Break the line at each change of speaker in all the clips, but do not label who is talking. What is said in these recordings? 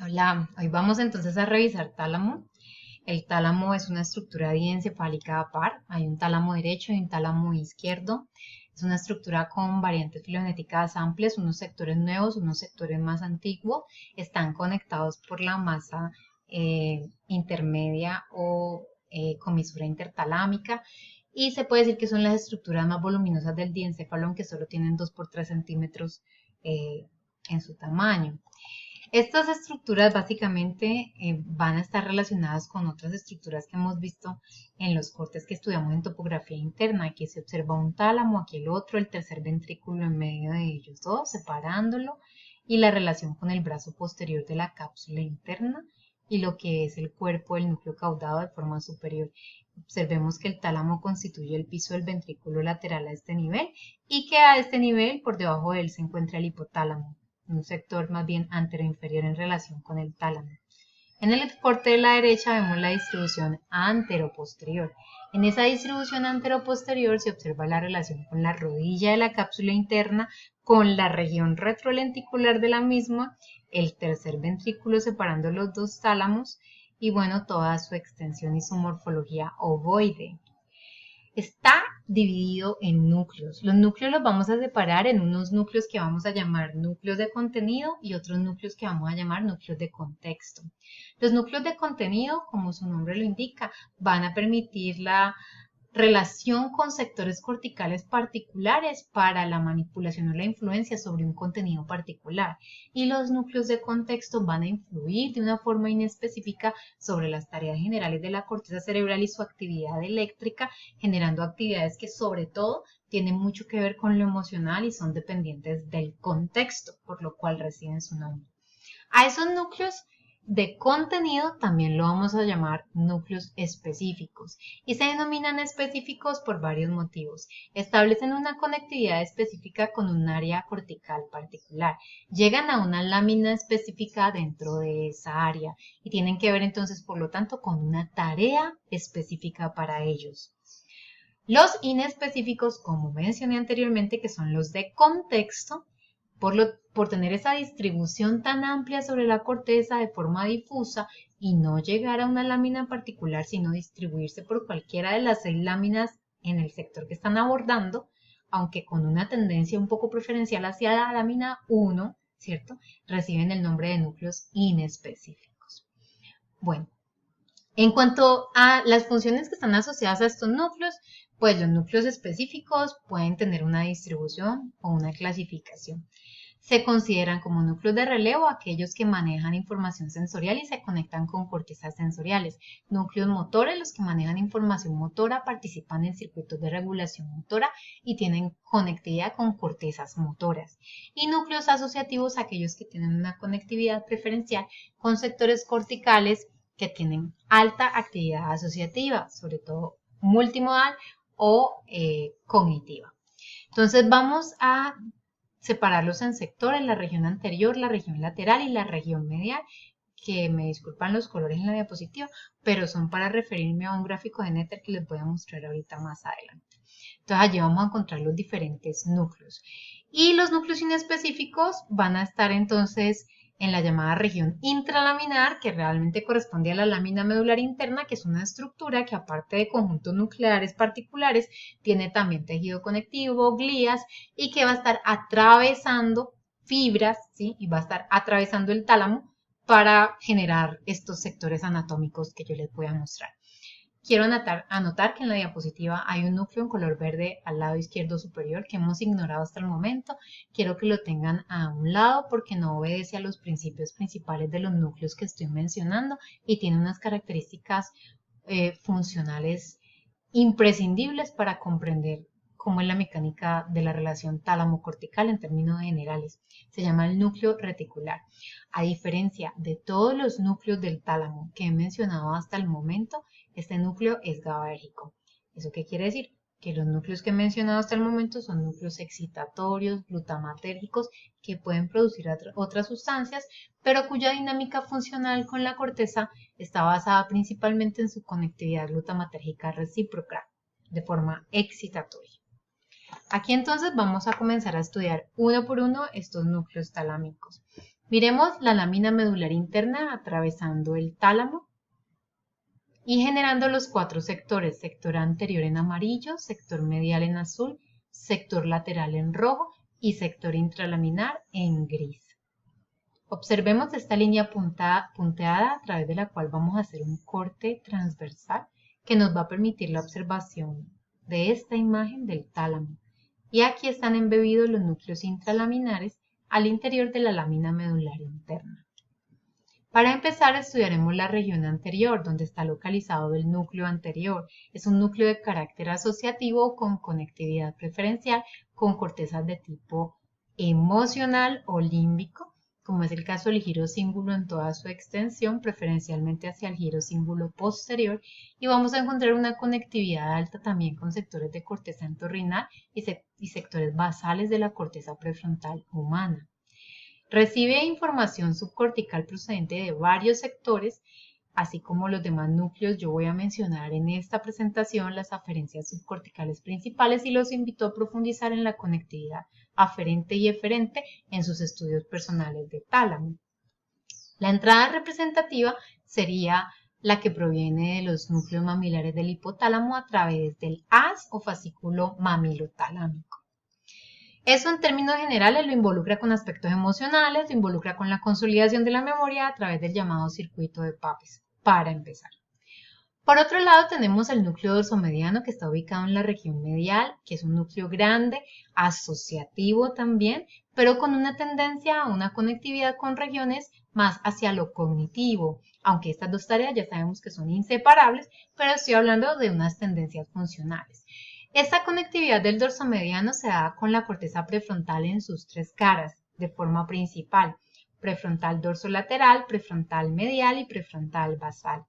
Hola, hoy vamos entonces a revisar tálamo. El tálamo es una estructura diencefálica a par. Hay un tálamo derecho y un tálamo izquierdo. Es una estructura con variantes filogenéticas amplias, unos sectores nuevos, unos sectores más antiguos. Están conectados por la masa intermedia o comisura intertalámica. Y se puede decir que son las estructuras más voluminosas del diencéfalo, aunque solo tienen 2 por 3 centímetros en su tamaño. Estas estructuras básicamente van a estar relacionadas con otras estructuras que hemos visto en los cortes que estudiamos en topografía interna. Aquí se observa un tálamo, aquí el otro, el tercer ventrículo en medio de ellos dos, separándolo, y la relación con el brazo posterior de la cápsula interna y lo que es el cuerpo del núcleo caudado de forma superior. Observemos que el tálamo constituye el piso del ventrículo lateral a este nivel y que a este nivel, por debajo de él, se encuentra el hipotálamo, un sector más bien anteroinferior en relación con el tálamo. En el corte de la derecha vemos la distribución anteroposterior. En esa distribución anteroposterior se observa la relación con la rodilla de la cápsula interna, con la región retrolenticular de la misma, el tercer ventrículo separando los dos tálamos y bueno, toda su extensión y su morfología ovoide. Está dividido en núcleos. Los núcleos los vamos a separar en unos núcleos que vamos a llamar núcleos de contenido y otros núcleos que vamos a llamar núcleos de contexto. Los núcleos de contenido, como su nombre lo indica, van a permitir la relación con sectores corticales particulares para la manipulación o la influencia sobre un contenido particular. Y los núcleos de contexto van a influir de una forma inespecífica sobre las tareas generales de la corteza cerebral y su actividad eléctrica, generando actividades que sobre todo tienen mucho que ver con lo emocional y son dependientes del contexto, por lo cual reciben su nombre. A esos núcleos de contenido también lo vamos a llamar núcleos específicos y se denominan específicos por varios motivos. Establecen una conectividad específica con un área cortical particular, llegan a una lámina específica dentro de esa área y tienen que ver entonces por lo tanto con una tarea específica para ellos. Los inespecíficos, como mencioné anteriormente, que son los de contexto, por tener esa distribución tan amplia sobre la corteza de forma difusa y no llegar a una lámina particular, sino distribuirse por cualquiera de las 6 láminas en el sector que están abordando, aunque con una tendencia un poco preferencial hacia la lámina 1, ¿cierto? Reciben el nombre de núcleos inespecíficos. Bueno, en cuanto a las funciones que están asociadas a estos núcleos, pues los núcleos específicos pueden tener una distribución o una clasificación. Se consideran como núcleos de relevo aquellos que manejan información sensorial y se conectan con cortezas sensoriales. Núcleos motores, los que manejan información motora, participan en circuitos de regulación motora y tienen conectividad con cortezas motoras. Y núcleos asociativos, aquellos que tienen una conectividad preferencial con sectores corticales que tienen alta actividad asociativa, sobre todo multimodal o cognitiva. Entonces vamos a separarlos en sectores, la región anterior, la región lateral y la región medial, que me disculpan los colores en la diapositiva, pero son para referirme a un gráfico de Netter que les voy a mostrar ahorita más adelante. Entonces allí vamos a encontrar los diferentes núcleos. Y los núcleos inespecíficos van a estar entonces en la llamada región intralaminar, que realmente corresponde a la lámina medular interna, que es una estructura que aparte de conjuntos nucleares particulares, tiene también tejido conectivo, glías, y que va a estar atravesando fibras, ¿sí? Y va a estar atravesando el tálamo para generar estos sectores anatómicos que yo les voy a mostrar. Quiero anotar que en la diapositiva hay un núcleo en color verde al lado izquierdo superior que hemos ignorado hasta el momento. Quiero que lo tengan a un lado porque no obedece a los principios principales de los núcleos que estoy mencionando y tiene unas características funcionales imprescindibles para comprender cómo es la mecánica de la relación tálamo-cortical en términos generales. Se llama el núcleo reticular. A diferencia de todos los núcleos del tálamo que he mencionado hasta el momento, este núcleo es GABAérgico. ¿Eso qué quiere decir? Que los núcleos que he mencionado hasta el momento son núcleos excitatorios, glutamatérgicos, que pueden producir otras sustancias, pero cuya dinámica funcional con la corteza está basada principalmente en su conectividad glutamatérgica recíproca, de forma excitatoria. Aquí entonces vamos a comenzar a estudiar uno por uno estos núcleos talámicos. Miremos la lámina medular interna atravesando el tálamo y generando los 4 sectores: sector anterior en amarillo, sector medial en azul, sector lateral en rojo y sector intralaminar en gris. Observemos esta línea punteada a través de la cual vamos a hacer un corte transversal que nos va a permitir la observación de esta imagen del tálamo. Y aquí están embebidos los núcleos intralaminares al interior de la lámina medular interna. Para empezar, estudiaremos la región anterior, donde está localizado el núcleo anterior. Es un núcleo de carácter asociativo con conectividad preferencial con cortezas de tipo emocional o límbico, como es el caso del girocíngulo en toda su extensión, preferencialmente hacia el girocíngulo posterior, y vamos a encontrar una conectividad alta también con sectores de corteza entorrinal y sectores basales de la corteza prefrontal humana. Recibe información subcortical procedente de varios sectores, así como los demás núcleos. Yo voy a mencionar en esta presentación las aferencias subcorticales principales y los invito a profundizar en la conectividad aferente y eferente en sus estudios personales de tálamo. La entrada representativa sería la que proviene de los núcleos mamilares del hipotálamo a través del haz o fascículo mamilotalámico. Eso en términos generales lo involucra con aspectos emocionales, lo involucra con la consolidación de la memoria a través del llamado circuito de Papez, para empezar. Por otro lado tenemos el núcleo dorsomediano que está ubicado en la región medial, que es un núcleo grande, asociativo también, pero con una tendencia a una conectividad con regiones más hacia lo cognitivo, aunque estas dos tareas ya sabemos que son inseparables, pero estoy hablando de unas tendencias funcionales. Esta conectividad del dorsomediano se da con la corteza prefrontal en sus 3 caras, de forma principal: prefrontal dorsolateral, prefrontal medial y prefrontal basal.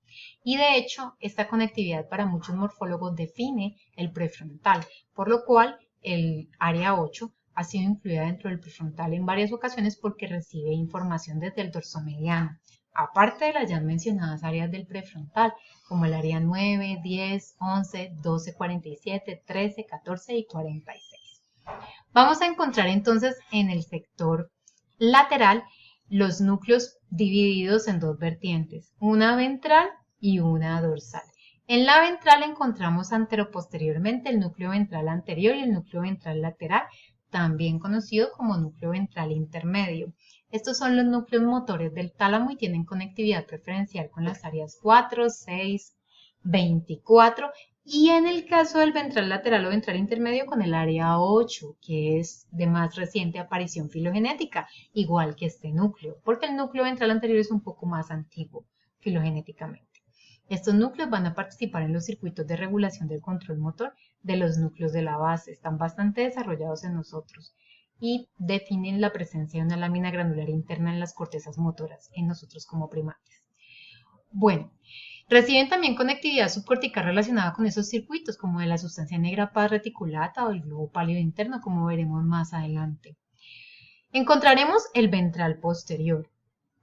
Y de hecho, esta conectividad para muchos morfólogos define el prefrontal, por lo cual el área 8 ha sido incluida dentro del prefrontal en varias ocasiones porque recibe información desde el dorsomediano, aparte de las ya mencionadas áreas del prefrontal, como el área 9, 10, 11, 12, 47, 13, 14 y 46. Vamos a encontrar entonces en el sector lateral los núcleos divididos en 2 vertientes, una ventral y una dorsal. En la ventral encontramos anteroposteriormente el núcleo ventral anterior y el núcleo ventral lateral, también conocido como núcleo ventral intermedio. Estos son los núcleos motores del tálamo y tienen conectividad preferencial con las áreas 4, 6, 24 y en el caso del ventral lateral o ventral intermedio con el área 8, que es de más reciente aparición filogenética, igual que este núcleo, porque el núcleo ventral anterior es un poco más antiguo filogenéticamente. Estos núcleos van a participar en los circuitos de regulación del control motor de los núcleos de la base, están bastante desarrollados en nosotros y definen la presencia de una lámina granular interna en las cortezas motoras en nosotros como primates. Bueno, reciben también conectividad subcortical relacionada con esos circuitos, como de la sustancia negra paz reticulata o el globo pálido interno, como veremos más adelante. Encontraremos el ventral posterior.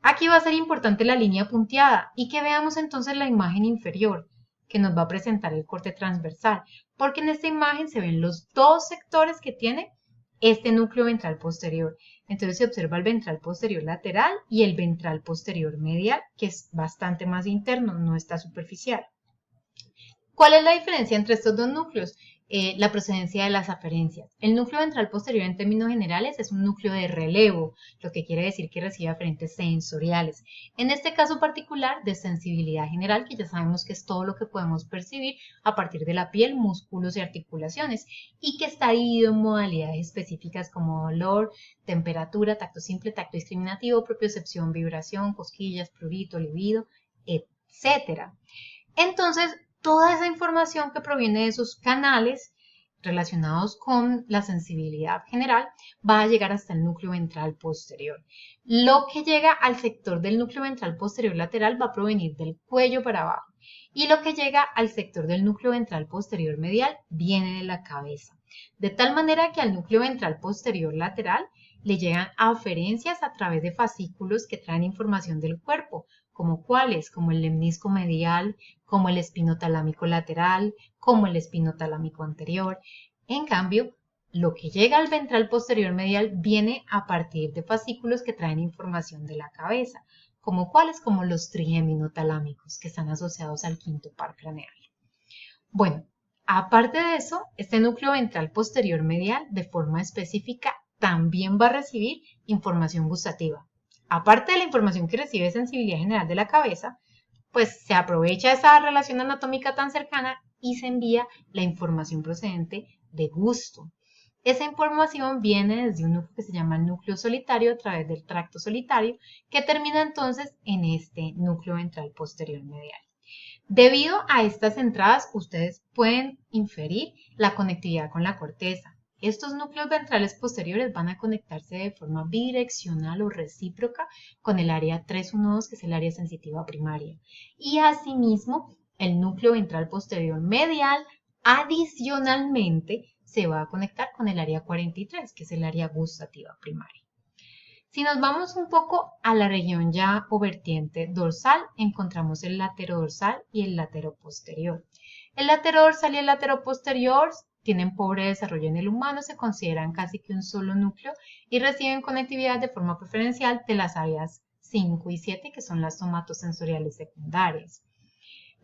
Aquí va a ser importante la línea punteada y que veamos entonces la imagen inferior, que nos va a presentar el corte transversal, porque en esta imagen se ven los 2 sectores que tiene este núcleo ventral posterior. Entonces se observa el ventral posterior lateral y el ventral posterior medial, que es bastante más interno, no está superficial. ¿Cuál es la diferencia entre estos 2 núcleos? La procedencia de las aferencias. El núcleo ventral posterior en términos generales es un núcleo de relevo, lo que quiere decir que recibe aferentes sensoriales. En este caso particular de sensibilidad general, que ya sabemos que es todo lo que podemos percibir a partir de la piel, músculos y articulaciones, y que está dividido en modalidades específicas como dolor, temperatura, tacto simple, tacto discriminativo, propiocepción, vibración, cosquillas, prurito, libido, etc. Entonces, toda esa información que proviene de esos canales relacionados con la sensibilidad general va a llegar hasta el núcleo ventral posterior. Lo que llega al sector del núcleo ventral posterior lateral va a provenir del cuello para abajo y lo que llega al sector del núcleo ventral posterior medial viene de la cabeza. De tal manera que al núcleo ventral posterior lateral le llegan aferencias a través de fascículos que traen información del cuerpo, como cuáles, como el lemnisco medial, como el espinotalámico lateral, como el espinotalámico anterior. En cambio, lo que llega al ventral posterior medial viene a partir de fascículos que traen información de la cabeza, como cuáles, como los trigeminotalámicos, que están asociados al quinto par craneal. Bueno, aparte de eso, este núcleo ventral posterior medial, de forma específica, también va a recibir información gustativa. Aparte de la información que recibe de sensibilidad general de la cabeza, pues se aprovecha esa relación anatómica tan cercana y se envía la información procedente de gusto. Esa información viene desde un núcleo que se llama el núcleo solitario a través del tracto solitario, que termina entonces en este núcleo ventral posterior medial. Debido a estas entradas, ustedes pueden inferir la conectividad con la corteza. Estos núcleos ventrales posteriores van a conectarse de forma bidireccional o recíproca con el área 312, que es el área sensitiva primaria. Y asimismo, el núcleo ventral posterior medial adicionalmente se va a conectar con el área 43, que es el área gustativa primaria. Si nos vamos un poco a la región ya o vertiente dorsal, encontramos el laterodorsal y el lateroposterior. El laterodorsal y el lateroposterior tienen pobre desarrollo en el humano, se consideran casi que un solo núcleo y reciben conectividad de forma preferencial de las áreas 5 y 7, que son las somatosensoriales secundarias.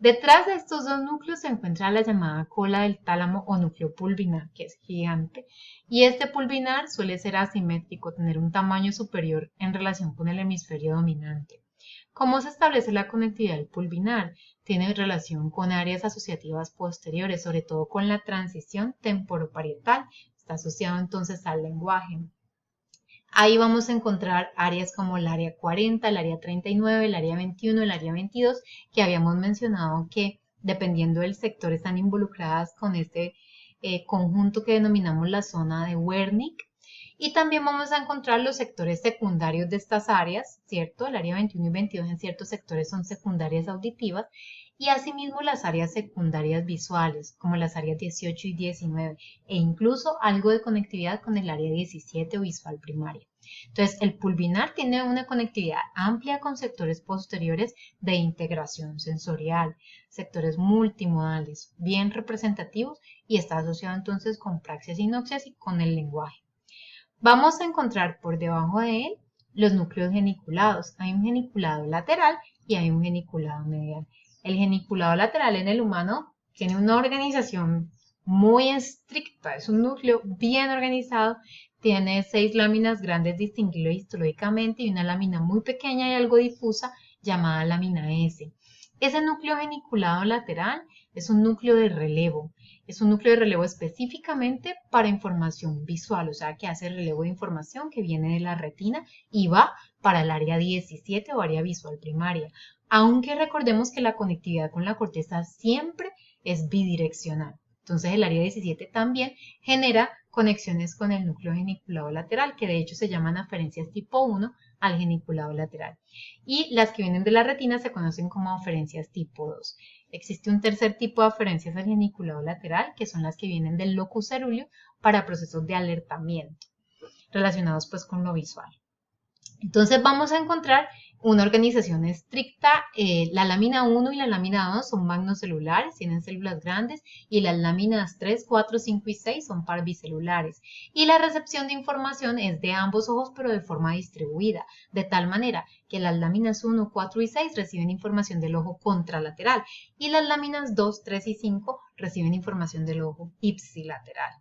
Detrás de estos dos núcleos se encuentra la llamada cola del tálamo o núcleo pulvinar, que es gigante, y este pulvinar suele ser asimétrico, tener un tamaño superior en relación con el hemisferio dominante. ¿Cómo se establece la conectividad del pulvinar? Tiene relación con áreas asociativas posteriores, sobre todo con la transición temporoparietal. Está asociado entonces al lenguaje. Ahí vamos a encontrar áreas como el área 40, el área 39, el área 21, el área 22, que habíamos mencionado que dependiendo del sector están involucradas con este conjunto que denominamos la zona de Wernicke. Y también vamos a encontrar los sectores secundarios de estas áreas, ¿cierto? El área 21 y 22 en ciertos sectores son secundarias auditivas y asimismo las áreas secundarias visuales, como las áreas 18 y 19, e incluso algo de conectividad con el área 17 o visual primaria. Entonces, el pulvinar tiene una conectividad amplia con sectores posteriores de integración sensorial, sectores multimodales, bien representativos y está asociado entonces con praxias y noxias y con el lenguaje. Vamos a encontrar por debajo de él los núcleos geniculados. Hay un geniculado lateral y hay un geniculado medial. El geniculado lateral en el humano tiene una organización muy estricta, es un núcleo bien organizado, tiene 6 láminas grandes distinguibles histológicamente y una lámina muy pequeña y algo difusa llamada lámina S. Ese núcleo geniculado lateral es un núcleo de relevo. Es un núcleo de relevo específicamente para información visual, o sea que hace relevo de información que viene de la retina y va para el área 17 o área visual primaria. Aunque recordemos que la conectividad con la corteza siempre es bidireccional. Entonces el área 17 también genera conexiones con el núcleo geniculado lateral, que de hecho se llaman aferencias tipo 1 al geniculado lateral. Y las que vienen de la retina se conocen como aferencias tipo 2. Existe un tercer tipo de aferencias al geniculado lateral, que son las que vienen del locus cerúleo para procesos de alertamiento, relacionados pues con lo visual. Entonces vamos a encontrar una organización estricta. La lámina 1 y la lámina 2 son magnocelulares, tienen células grandes, y las láminas 3, 4, 5 y 6 son parbicelulares. Y la recepción de información es de ambos ojos, pero de forma distribuida, de tal manera que las láminas 1, 4 y 6 reciben información del ojo contralateral y las láminas 2, 3 y 5 reciben información del ojo ipsilateral.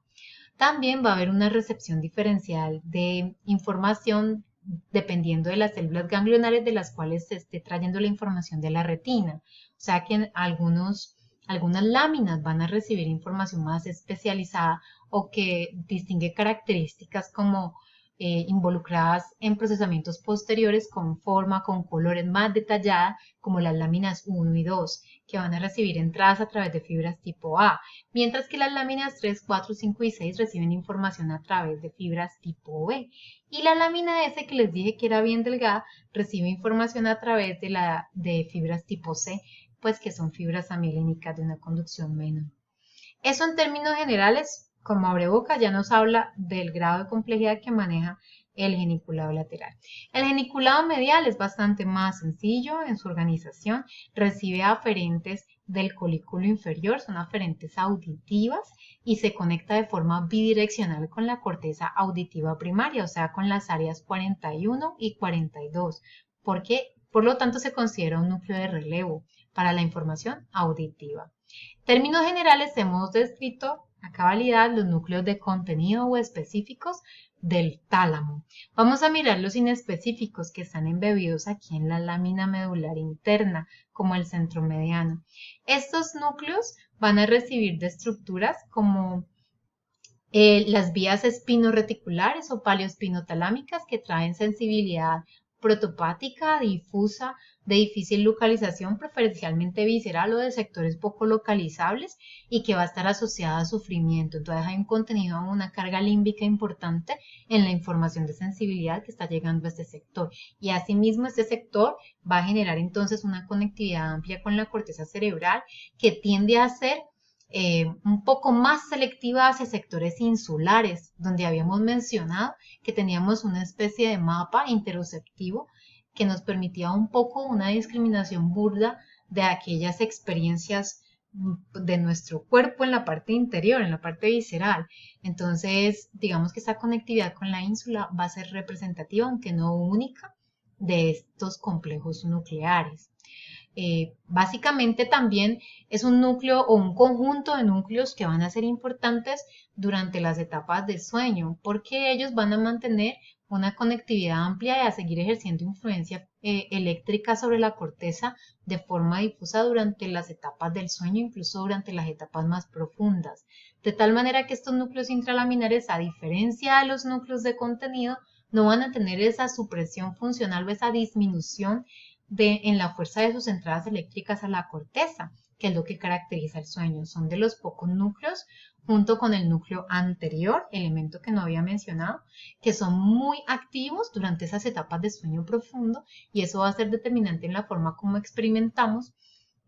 También va a haber una recepción diferencial de información dependiendo de las células ganglionares de las cuales se esté trayendo la información de la retina. O sea que algunas láminas van a recibir información más especializada o que distingue características como involucradas en procesamientos posteriores con forma, con colores más detalladas, como las láminas 1 y 2, que van a recibir entradas a través de fibras tipo A, mientras que las láminas 3, 4, 5 y 6 reciben información a través de fibras tipo B. Y la lámina S, que les dije que era bien delgada, recibe información a través de fibras tipo C, pues que son fibras amilénicas de una conducción menor. Eso en términos generales, como abrebocas, ya nos habla del grado de complejidad que maneja el geniculado lateral. El geniculado medial es bastante más sencillo en su organización, recibe aferentes del colículo inferior, son aferentes auditivas y se conecta de forma bidireccional con la corteza auditiva primaria, o sea, con las áreas 41 y 42, porque por lo tanto se considera un núcleo de relevo para la información auditiva. En términos generales, hemos descrito a cabalidad los núcleos de contenido o específicos del tálamo. Vamos a mirar los inespecíficos que están embebidos aquí en la lámina medular interna, como el centro mediano. Estos núcleos van a recibir de estructuras como las vías espinoreticulares o paleoespinotalámicas que traen sensibilidad protopática, difusa, de difícil localización, preferencialmente visceral o de sectores poco localizables y que va a estar asociada a sufrimiento. Entonces hay un contenido, una carga límbica importante en la información de sensibilidad que está llegando a este sector. Y asimismo este sector va a generar entonces una conectividad amplia con la corteza cerebral que tiende a ser un poco más selectiva hacia sectores insulares, donde habíamos mencionado que teníamos una especie de mapa interoceptivo que nos permitía un poco una discriminación burda de aquellas experiencias de nuestro cuerpo en la parte interior, en la parte visceral. Entonces, digamos que esta conectividad con la ínsula va a ser representativa, aunque no única, de estos complejos nucleares. Básicamente también es un núcleo o un conjunto de núcleos que van a ser importantes durante las etapas de sueño, porque ellos van a mantener una conectividad amplia y a seguir ejerciendo influencia eléctrica sobre la corteza de forma difusa durante las etapas del sueño, incluso durante las etapas más profundas. De tal manera que estos núcleos intralaminares, a diferencia de los núcleos de contenido, no van a tener esa supresión funcional o esa disminución en la fuerza de sus entradas eléctricas a la corteza, que es lo que caracteriza el sueño. Son de los pocos núcleos, junto con el núcleo anterior, elemento que no había mencionado, que son muy activos durante esas etapas de sueño profundo, y eso va a ser determinante en la forma como experimentamos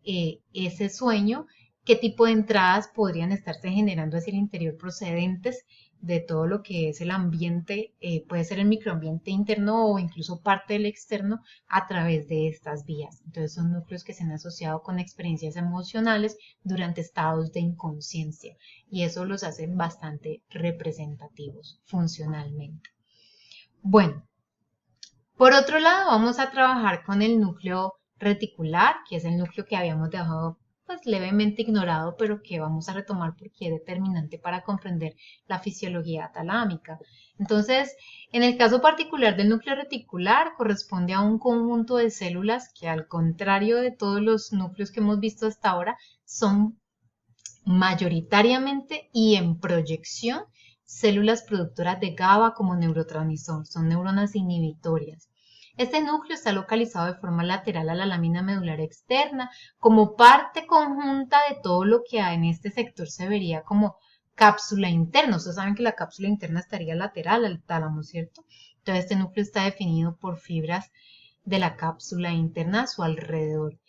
ese sueño, qué tipo de entradas podrían estarse generando hacia el interior procedentes de todo lo que es el ambiente, puede ser el microambiente interno o incluso parte del externo a través de estas vías. Entonces son núcleos que se han asociado con experiencias emocionales durante estados de inconsciencia y eso los hace bastante representativos funcionalmente. Bueno, por otro lado vamos a trabajar con el núcleo reticular, que es el núcleo que habíamos dejado pues levemente ignorado, pero que vamos a retomar porque es determinante para comprender la fisiología talámica. Entonces, en el caso particular del núcleo reticular, corresponde a un conjunto de células que, al contrario de todos los núcleos que hemos visto hasta ahora, son mayoritariamente y en proyección células productoras de GABA como neurotransmisor, son neuronas inhibitorias. Este núcleo está localizado de forma lateral a la lámina medular externa, como parte conjunta de todo lo que en este sector se vería como cápsula interna. Ustedes saben que la cápsula interna estaría lateral al tálamo, ¿cierto? Entonces este núcleo está definido por fibras de la cápsula interna a su alrededor.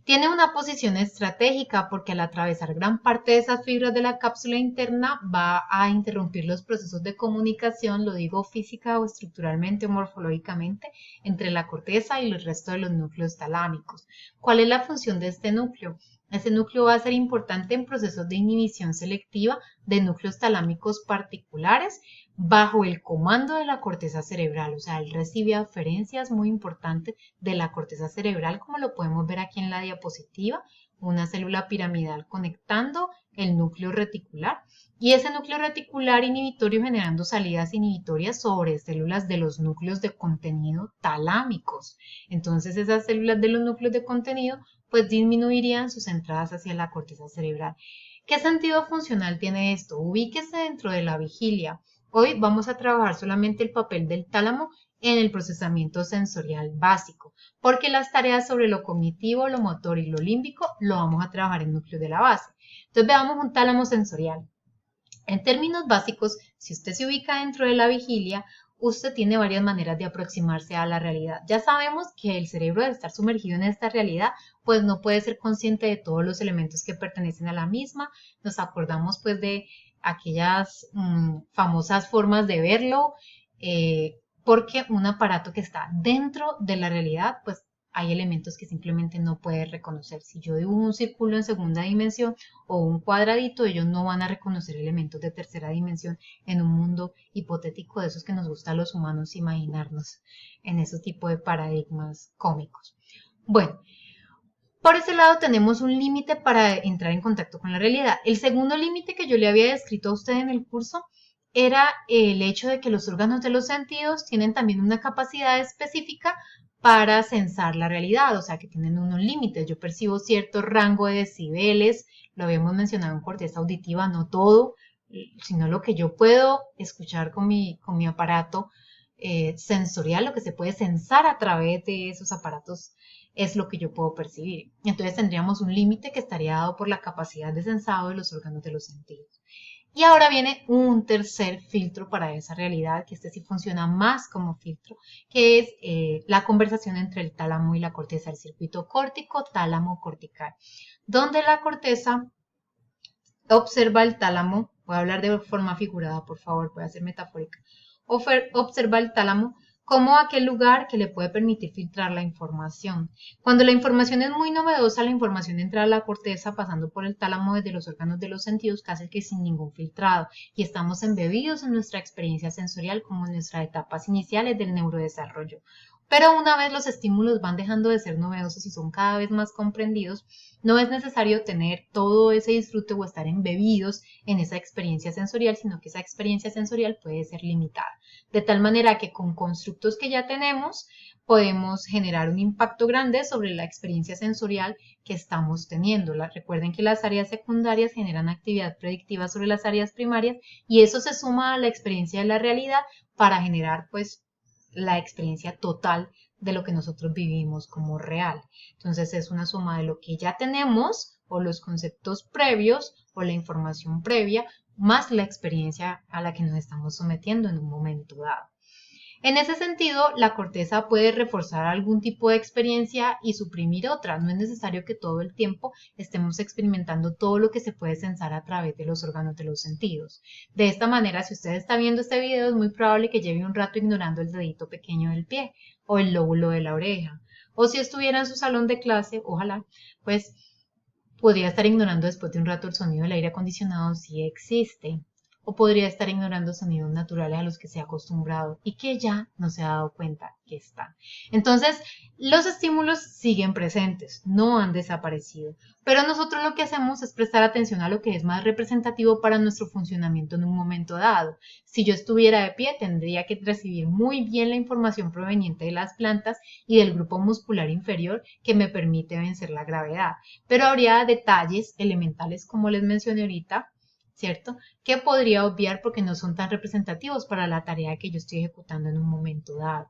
Tiene una posición estratégica porque al atravesar gran parte de esas fibras de la cápsula interna va a interrumpir los procesos de comunicación, lo digo física o estructuralmente o morfológicamente, entre la corteza y el resto de los núcleos talámicos. ¿Cuál es la función de este núcleo? Este núcleo va a ser importante en procesos de inhibición selectiva de núcleos talámicos particulares bajo el comando de la corteza cerebral, o sea, él recibe aferencias muy importantes de la corteza cerebral, como lo podemos ver aquí en la diapositiva, una célula piramidal conectando el núcleo reticular y ese núcleo reticular inhibitorio generando salidas inhibitorias sobre células de los núcleos de contenido talámicos. Entonces esas células de los núcleos de contenido pues disminuirían sus entradas hacia la corteza cerebral. ¿Qué sentido funcional tiene esto? Ubíquese dentro de la vigilia. Hoy vamos a trabajar solamente el papel del tálamo en el procesamiento sensorial básico, porque las tareas sobre lo cognitivo, lo motor y lo límbico lo vamos a trabajar en el núcleo de la base. Entonces veamos un tálamo sensorial. En términos básicos, si usted se ubica dentro de la vigilia, usted tiene varias maneras de aproximarse a la realidad. Ya sabemos que el cerebro, al estar sumergido en esta realidad, pues no puede ser consciente de todos los elementos que pertenecen a la misma. Nos acordamos pues de aquellas famosas formas de verlo, porque un aparato que está dentro de la realidad, pues hay elementos que simplemente no puede reconocer. Si yo dibujo un círculo en segunda dimensión o un cuadradito, ellos no van a reconocer elementos de tercera dimensión en un mundo hipotético de esos que nos gusta a los humanos imaginarnos en ese tipo de paradigmas cómicos. Bueno, por ese lado tenemos un límite para entrar en contacto con la realidad. El segundo límite que yo le había descrito a usted en el curso era el hecho de que los órganos de los sentidos tienen también una capacidad específica para sensar la realidad, o sea que tienen unos límites. Yo percibo cierto rango de decibeles, lo habíamos mencionado en corteza auditiva, no todo, sino lo que yo puedo escuchar con mi aparato sensorial, lo que se puede sensar a través de esos aparatos es lo que yo puedo percibir. Entonces tendríamos un límite que estaría dado por la capacidad de sensado de los órganos de los sentidos. Y ahora viene un tercer filtro para esa realidad, que este sí funciona más como filtro, que es la conversación entre el tálamo y la corteza, el circuito córtico tálamo cortical, donde la corteza observa el tálamo, voy a hablar de forma figurada, por favor, voy a ser metafórica, observa el tálamo como aquel lugar que le puede permitir filtrar la información. Cuando la información es muy novedosa, la información entra a la corteza pasando por el tálamo desde los órganos de los sentidos, casi que sin ningún filtrado, y estamos embebidos en nuestra experiencia sensorial como en nuestras etapas iniciales del neurodesarrollo. Pero una vez los estímulos van dejando de ser novedosos y son cada vez más comprendidos, no es necesario tener todo ese disfrute o estar embebidos en esa experiencia sensorial, sino que esa experiencia sensorial puede ser limitada. De tal manera que con constructos que ya tenemos podemos generar un impacto grande sobre la experiencia sensorial que estamos teniendo. Recuerden que las áreas secundarias generan actividad predictiva sobre las áreas primarias y eso se suma a la experiencia de la realidad para generar pues la experiencia total de lo que nosotros vivimos como real. Entonces es una suma de lo que ya tenemos o los conceptos previos o la información previa más la experiencia a la que nos estamos sometiendo en un momento dado. En ese sentido, la corteza puede reforzar algún tipo de experiencia y suprimir otra. No es necesario que todo el tiempo estemos experimentando todo lo que se puede sensar a través de los órganos de los sentidos. De esta manera, si usted está viendo este video, es muy probable que lleve un rato ignorando el dedito pequeño del pie o el lóbulo de la oreja. O si estuviera en su salón de clase, ojalá, pues podría estar ignorando después de un rato el sonido del aire acondicionado si existe. O podría estar ignorando sonidos naturales a los que se ha acostumbrado y que ya no se ha dado cuenta que están. Entonces, los estímulos siguen presentes, no han desaparecido, pero nosotros lo que hacemos es prestar atención a lo que es más representativo para nuestro funcionamiento en un momento dado. Si yo estuviera de pie, tendría que recibir muy bien la información proveniente de las plantas y del grupo muscular inferior que me permite vencer la gravedad, pero habría detalles elementales como les mencioné ahorita, ¿cierto? Que podría obviar porque no son tan representativos para la tarea que yo estoy ejecutando en un momento dado.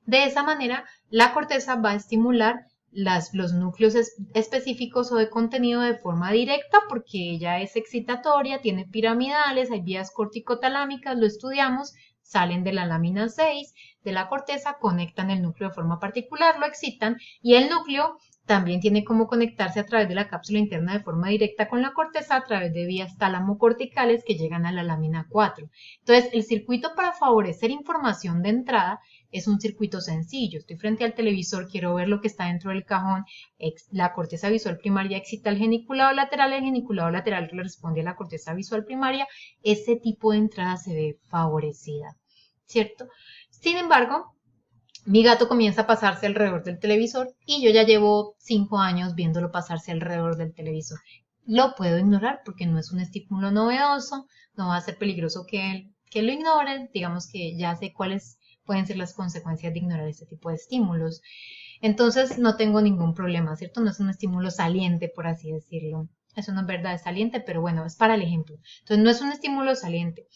De esa manera, la corteza va a estimular los núcleos específicos o de contenido de forma directa porque ella es excitatoria, tiene piramidales, hay vías corticotalámicas, lo estudiamos, salen de la lámina 6 de la corteza, conectan el núcleo de forma particular, lo excitan y el núcleo también tiene cómo conectarse a través de la cápsula interna de forma directa con la corteza a través de vías tálamo-corticales que llegan a la lámina 4. Entonces, el circuito para favorecer información de entrada es un circuito sencillo. Estoy frente al televisor, quiero ver lo que está dentro del cajón. La corteza visual primaria excita el geniculado lateral le responde a la corteza visual primaria. Ese tipo de entrada se ve favorecida, ¿cierto? Sin embargo, mi gato comienza a pasarse alrededor del televisor y yo ya llevo 5 años viéndolo pasarse alrededor del televisor. Lo puedo ignorar porque no es un estímulo novedoso, no va a ser peligroso que lo ignore, digamos que ya sé cuáles pueden ser las consecuencias de ignorar este tipo de estímulos. Entonces no tengo ningún problema, ¿cierto? No es un estímulo saliente, por así decirlo. Eso no es verdad, es saliente, pero bueno, es para el ejemplo. Entonces no es un estímulo saliente.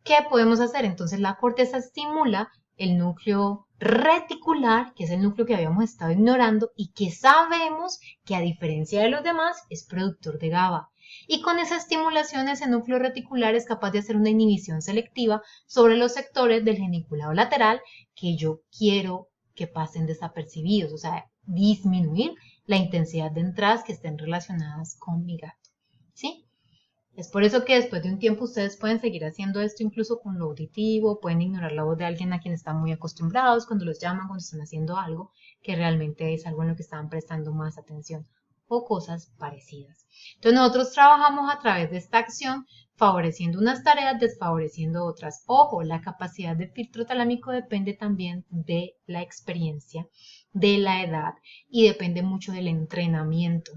¿Qué podemos hacer? Entonces la corteza estimula el núcleo reticular, que es el núcleo que habíamos estado ignorando y que sabemos que a diferencia de los demás es productor de GABA. Y con esa estimulación ese núcleo reticular es capaz de hacer una inhibición selectiva sobre los sectores del geniculado lateral que yo quiero que pasen desapercibidos, o sea, disminuir la intensidad de entradas que estén relacionadas con mi gato, ¿sí? Es por eso que después de un tiempo ustedes pueden seguir haciendo esto incluso con lo auditivo, pueden ignorar la voz de alguien a quien están muy acostumbrados cuando los llaman, cuando están haciendo algo que realmente es algo en lo que estaban prestando más atención o cosas parecidas. Entonces nosotros trabajamos a través de esta acción favoreciendo unas tareas, desfavoreciendo otras. Ojo, la capacidad de filtro talámico depende también de la experiencia, de la edad y depende mucho del entrenamiento.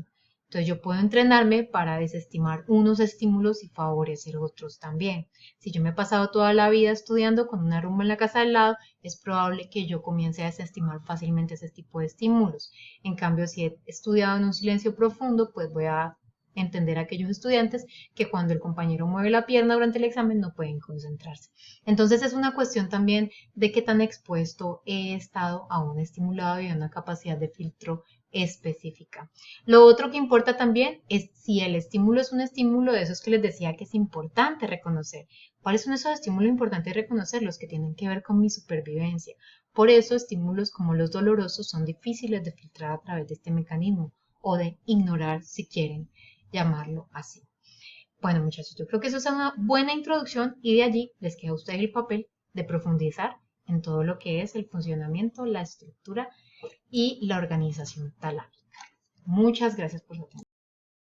Entonces yo puedo entrenarme para desestimar unos estímulos y favorecer otros también. Si yo me he pasado toda la vida estudiando con una rumba en la casa del lado, es probable que yo comience a desestimar fácilmente ese tipo de estímulos. En cambio, si he estudiado en un silencio profundo, pues voy a entender a aquellos estudiantes que cuando el compañero mueve la pierna durante el examen no pueden concentrarse. Entonces es una cuestión también de qué tan expuesto he estado a un estimulado y a una capacidad de filtro específica. Lo otro que importa también es si el estímulo es un estímulo de esos que les decía que es importante reconocer. ¿Cuáles son esos estímulos importantes de reconocer? Los que tienen que ver con mi supervivencia. Por eso estímulos como los dolorosos son difíciles de filtrar a través de este mecanismo o de ignorar si quieren llamarlo así. Bueno, muchachos, yo creo que eso es una buena introducción y de allí les queda a ustedes el papel de profundizar en todo lo que es el funcionamiento, la estructura y la organización talámica. Muchas gracias por su atención.